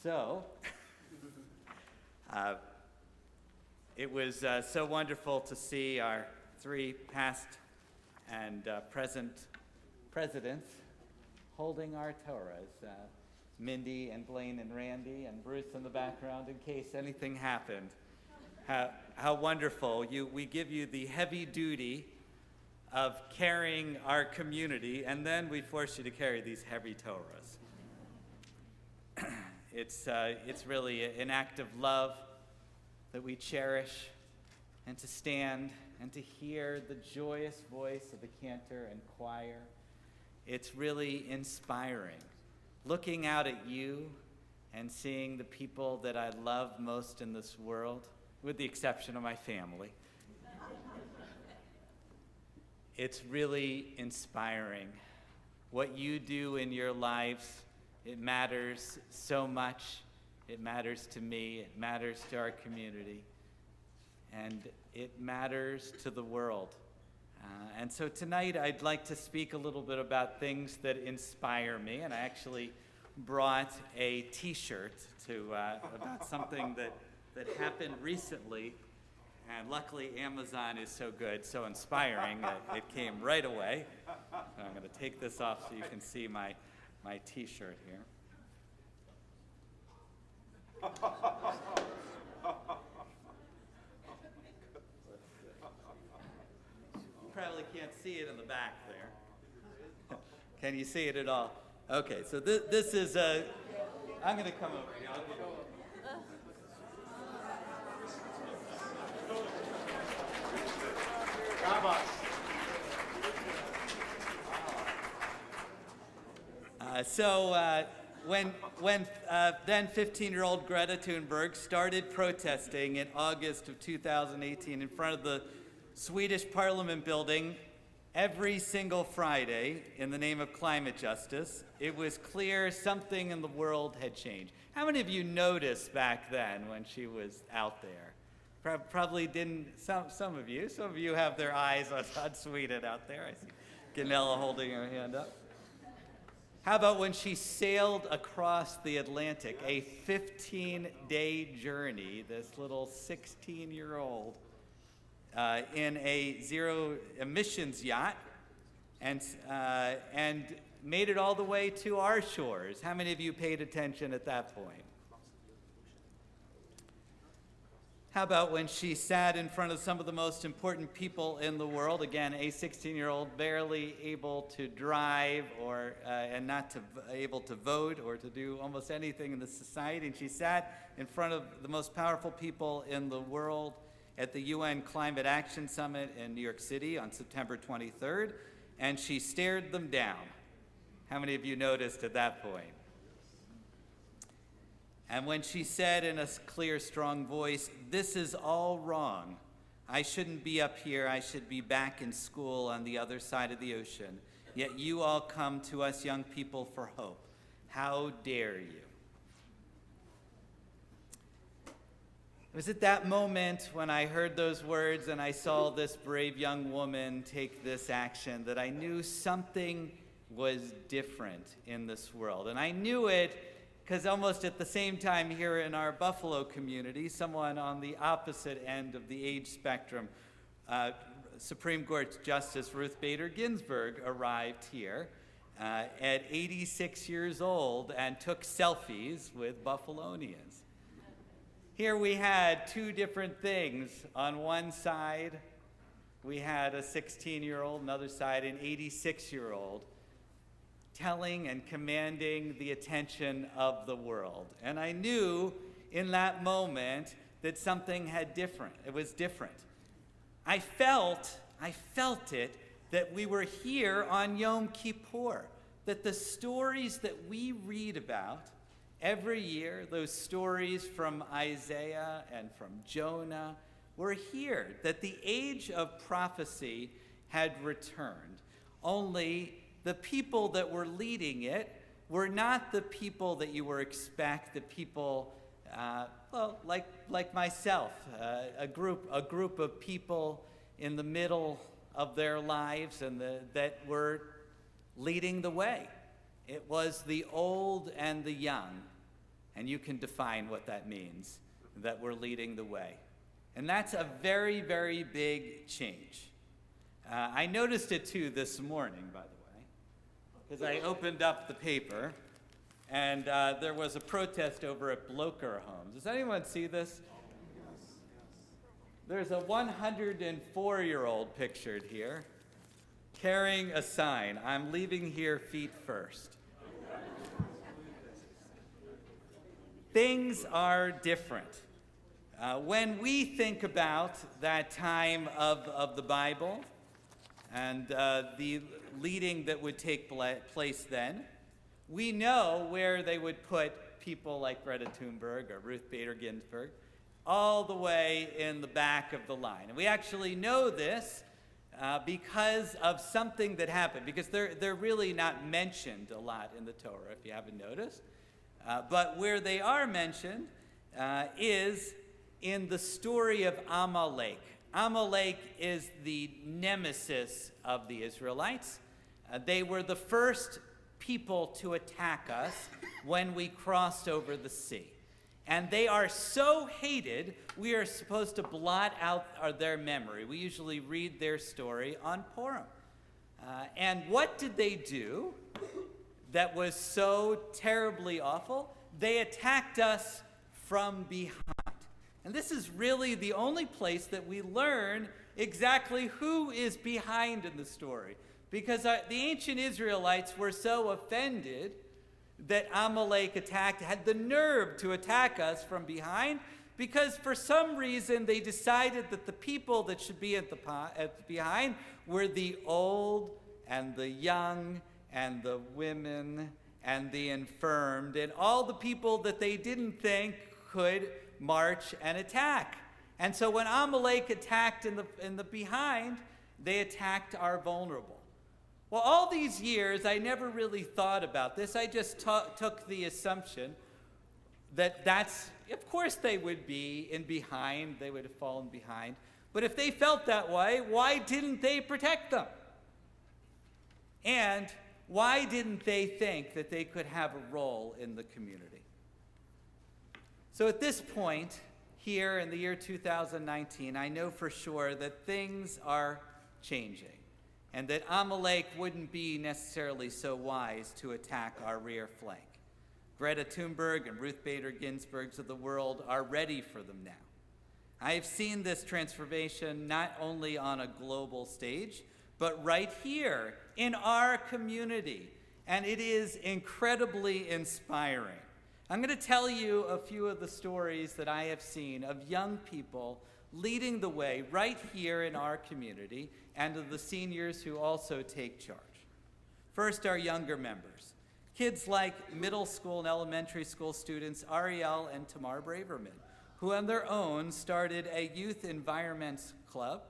So, it was so wonderful to see our three past and present presidents holding our Torahs. Mindy and Blaine and Randy and Bruce in the background in case anything happened. How wonderful. We give you the heavy duty of carrying our community, and then we force you to carry these heavy Torahs. It's really an act of love that we cherish, and to stand and to hear the joyous voice of the cantor and choir. It's really inspiring. Looking out at you and seeing the people that I love most in this world, with the exception of my family. It's really inspiring. What you do in your lives, it matters so much. It matters to me, it matters to our community, and it matters to the world. And so tonight I'd like to speak a little bit about things that inspire me, and I actually brought a t-shirt about something that happened recently, and luckily Amazon is so good, so inspiring, that it came right away. So I'm going to take this off so you can see my t-shirt here. You probably can't see it in the back there. Can you see it at all? Okay, so this is I'm going to come over here. When then 15-year-old Greta Thunberg started protesting in August of 2018 in front of the Swedish Parliament building every single Friday in the name of climate justice, it was clear something in the world had changed. How many of you noticed back then when she was out there? Probably didn't, some of you have their eyes on Sweden out there. I see Ganella holding her hand up. How about when she sailed across the Atlantic, a 15-day journey, this little 16-year-old, in a zero-emissions yacht, and made it all the way to our shores? How many of you paid attention at that point? How about when she sat in front of some of the most important people in the world? Again, a 16-year-old barely able to drive and not able to vote or to do almost anything in the society. And she sat in front of the most powerful people in the world at the UN Climate Action Summit in New York City on September 23rd, and she stared them down. How many of you noticed at that point? And when she said in a clear, strong voice, "This is all wrong. I shouldn't be up here. I should be back in school on the other side of the ocean. Yet you all come to us young people for hope. How dare you?" It was at that moment when I heard those words and I saw this brave young woman take this action that I knew something was different in this world. And I knew it because almost at the same time here in our Buffalo community, someone on the opposite end of the age spectrum, Supreme Court Justice Ruth Bader Ginsburg, arrived here at 86 years old and took selfies with Buffalonians. Here we had two different things. On one side, we had a 16-year-old, another side, an 86-year-old, telling and commanding the attention of the world. And I knew in that moment that something it was different. I felt it that we were here on Yom Kippur, that the stories that we read about every year, those stories from Isaiah and from Jonah, were here, that the age of prophecy had returned. Only the people that were leading it were not the people that you would expect, the people, like myself, a group of people in the middle of their lives and that were leading the way. It was the old and the young. and you can define what that means, that we're leading the way. And that's a very, very big change. I noticed it too this morning, by the way, because I opened up the paper, and there was a protest over at Blocher Homes. Does anyone see this? There's a 104-year-old pictured here carrying a sign, "I'm leaving here feet first." Things are different. When we think about that time of the Bible and the leading that would take place then, we know where they would put people like Greta Thunberg or Ruth Bader Ginsburg all the way in the back of the line. And we actually know this because of something that happened, because they're really not mentioned a lot in the Torah, if you haven't noticed. But where they are mentioned is in the story of Amalek. Amalek is the nemesis of the Israelites. They were the first people to attack us when we crossed over the sea. And they are so hated, we are supposed to blot out their memory. We usually read their story on Purim. And what did they do that was so terribly awful? They attacked us from behind. And this is really the only place that we learn exactly who is behind in the story. Because the ancient Israelites were so offended that Amalek had the nerve to attack us from behind, because for some reason they decided that the people that should be at the behind were the old and the young and the women and the infirmed and all the people that they didn't think could march and attack. And so when Amalek attacked in the behind, they attacked our vulnerable. Well, all these years, I never really thought about this. I just took the assumption that of course they would be in behind, they would have fallen behind. But if they felt that way, why didn't they protect them? And why didn't they think that they could have a role in the community? So at this point, here in the year 2019, I know for sure that things are changing, and that Amalek wouldn't be necessarily so wise to attack our rear flank. Greta Thunberg and Ruth Bader Ginsburgs of the world are ready for them now. I have seen this transformation not only on a global stage, but right here in our community, and it is incredibly inspiring. I'm going to tell you a few of the stories that I have seen of young people leading the way right here in our community, and of the seniors who also take charge. First, our younger members. Kids like middle school and elementary school students Ariel and Tamar Braverman, who on their own started a youth environments club,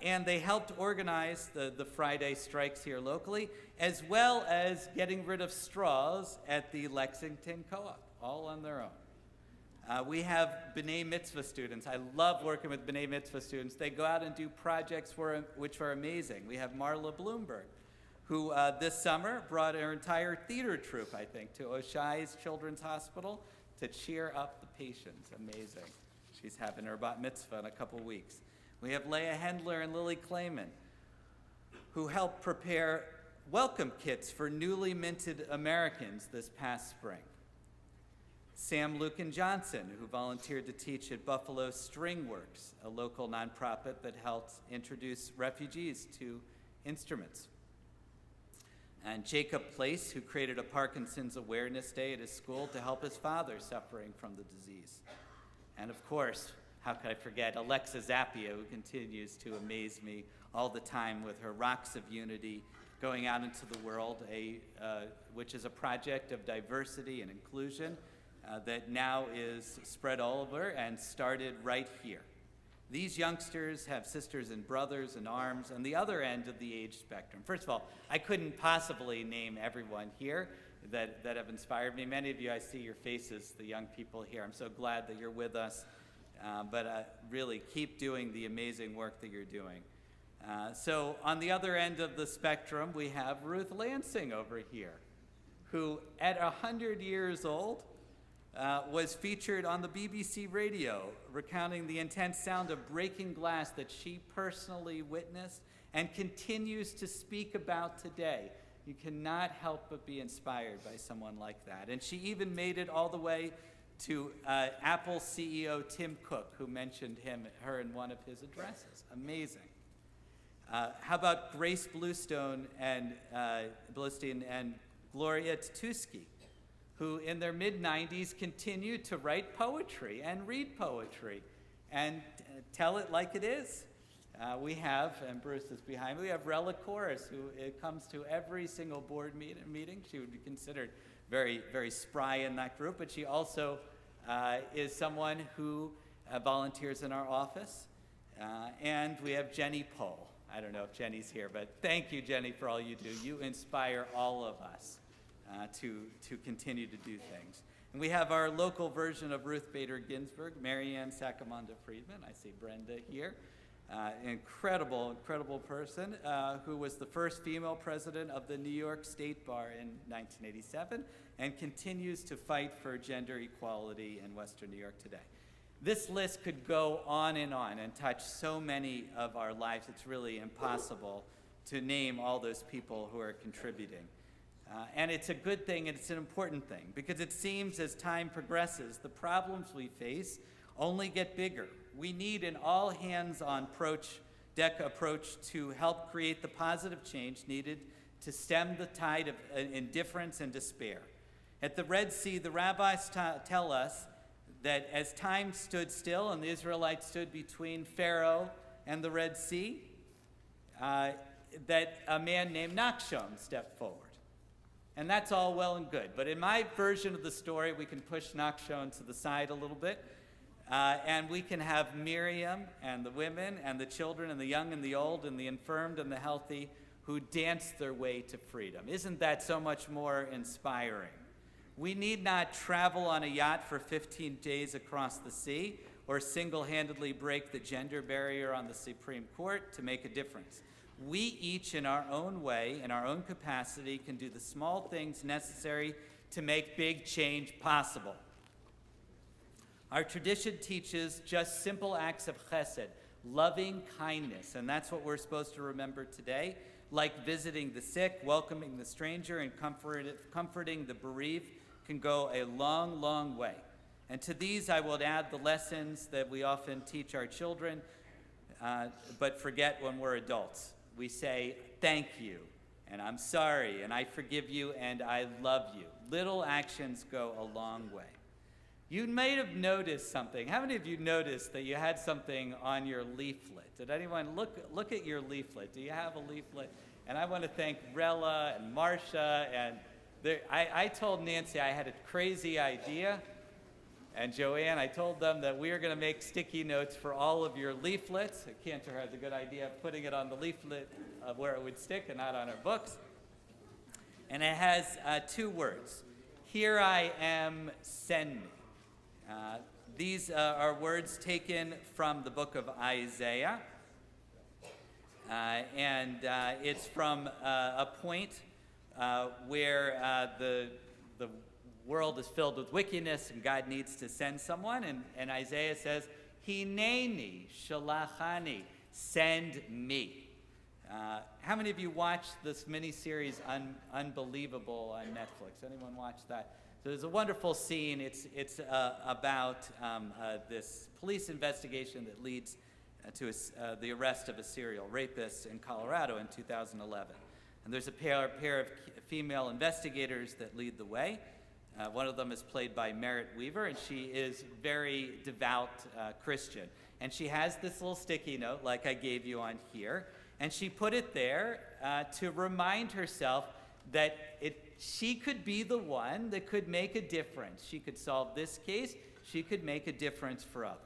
and they helped organize the Friday strikes here locally, as well as getting rid of straws at the Lexington Co-op, all on their own. We have B'nai Mitzvah students. I love working with B'nai Mitzvah students. They go out and do projects which are amazing. We have Marla Bloomberg, who this summer brought her entire theater troupe, I think, to Oshai's Children's Hospital to cheer up the patients. Amazing. She's having her bat mitzvah in a couple weeks. We have Leah Hendler and Lily Clayman, who helped prepare welcome kits for newly minted Americans this past spring. Sam Lucan Johnson, who volunteered to teach at Buffalo Stringworks, a local nonprofit that helps introduce refugees to instruments. And Jacob Place, who created a Parkinson's Awareness Day at his school to help his father suffering from the disease. And of course, how could I forget Alexa Zappia, who continues to amaze me all the time with her Rocks of Unity, going out into the world, which is a project of diversity and inclusion that now is spread all over and started right here. These youngsters have sisters and brothers in arms on the other end of the age spectrum. First of all, I couldn't possibly name everyone here that have inspired me. Many of you, I see your faces, the young people here. I'm so glad that you're with us, but really keep doing the amazing work that you're doing. So on the other end of the spectrum, we have Ruth Lansing over here, who at 100 years old was featured on the BBC radio, recounting the intense sound of breaking glass that she personally witnessed and continues to speak about today. You cannot help but be inspired by someone like that. And she even made it all the way to Apple CEO Tim Cook, who mentioned her in one of his addresses. Amazing. How about Grace Bluestein and Gloria Tuski, who in their mid-90s continued to write poetry and read poetry and tell it like it is. We have, and Bruce is behind me, we have Rella Chorus, who comes to every single board meeting. She would be considered very, very spry in that group, but she also is someone who volunteers in our office. And we have Jenny Pohl. I don't know if Jenny's here, but thank you, Jenny, for all you do. You inspire all of us to continue to do things. And we have our local version of Ruth Bader Ginsburg, Marianne Sacamanda Friedman. I see Brenda here. Incredible person who was the first female president of the New York State Bar in 1987 and continues to fight for gender equality in Western New York today. This list could go on and touch so many of our lives. It's really impossible to name all those people who are contributing. And it's a good thing and it's an important thing because it seems as time progresses, the problems we face only get bigger. We need an all-hands-on deck approach to help create the positive change needed to stem the tide of indifference and despair. At the Red Sea, the rabbis tell us that as time stood still and the Israelites stood between Pharaoh and the Red Sea, that a man named Nachshon stepped forward. And that's all well and good. But in my version of the story, we can push Nachshon to the side a little bit. And we can have Miriam and the women and the children and the young and the old and the infirmed and the healthy who dance their way to freedom. Isn't that so much more inspiring? We need not travel on a yacht for 15 days across the sea or single-handedly break the gender barrier on the Supreme Court to make a difference. We each, in our own way, in our own capacity, can do the small things necessary to make big change possible. Our tradition teaches just simple acts of chesed, loving kindness, and that's what we're supposed to remember today, like visiting the sick, welcoming the stranger, and comforting the bereaved can go a long, long way. And to these I will add the lessons that we often teach our children, but forget when we're adults. We say, thank you, and I'm sorry, and I forgive you, and I love you. Little actions go a long way. You may have noticed something. How many of you noticed that you had something on your leaflet? Did anyone look at your leaflet? Do you have a leaflet? And I want to thank Rella and Marcia. And I told Nancy I had a crazy idea. And Joanne, I told them that we are going to make sticky notes for all of your leaflets. Cantor had the good idea of putting it on the leaflet of where it would stick and not on our books. And it has two words. Here I am, send me. These are words taken from the book of Isaiah, and it's from a point where the world is filled with wickedness and God needs to send someone, and Isaiah says, Hineni shalachani, send me. How many of you watched this mini-series Unbelievable on Netflix? Anyone watch that? So there's a wonderful scene. It's about this police investigation that leads to the arrest of a serial rapist in Colorado in 2011. And there's a pair of female investigators that lead the way. One of them is played by Merritt Weaver, and she is very devout Christian. And she has this little sticky note, like I gave you on here, and she put it there to remind herself that she could be the one that could make a difference. She could solve this case. She could make a difference for others.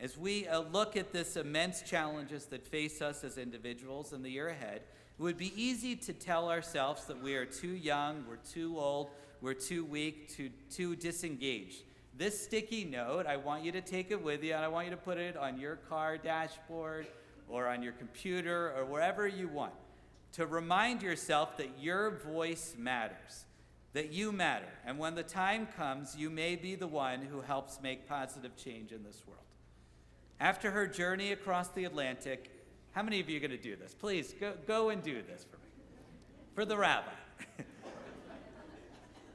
As we look at this immense challenges that face us as individuals in the year ahead, it would be easy to tell ourselves that we are too young, we're too old, we're too weak, too disengaged. This sticky note, I want you to take it with you, and I want you to put it on your car dashboard or on your computer or wherever you want, to remind yourself that your voice matters, that you matter, and when the time comes, you may be the one who helps make positive change in this world. After her journey across the Atlantic, how many of you are going to do this? Please, go and do this for me. For the rabbi.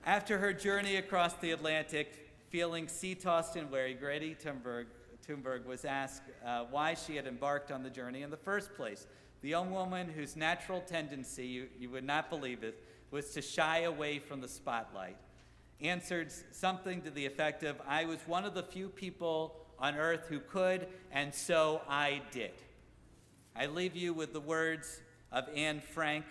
After her journey across the Atlantic, feeling sea-tossed and weary, Grady Thunberg was asked why she had embarked on the journey in the first place. The young woman whose natural tendency, you would not believe it, was to shy away from the spotlight, answered something to the effect of, "I was one of the few people on earth who could, and so I did." I leave you with the words of Anne Frank,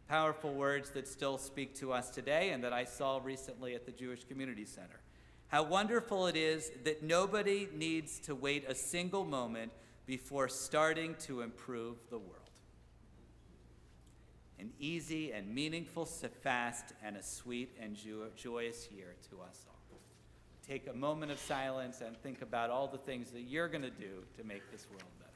powerful words that still speak to us today and that I saw recently at the Jewish Community Center. How wonderful it is that nobody needs to wait a single moment before starting to improve the world. An easy and meaningful fast and a sweet and joyous year to us all. Take a moment of silence and think about all the things that you're going to do to make this world better.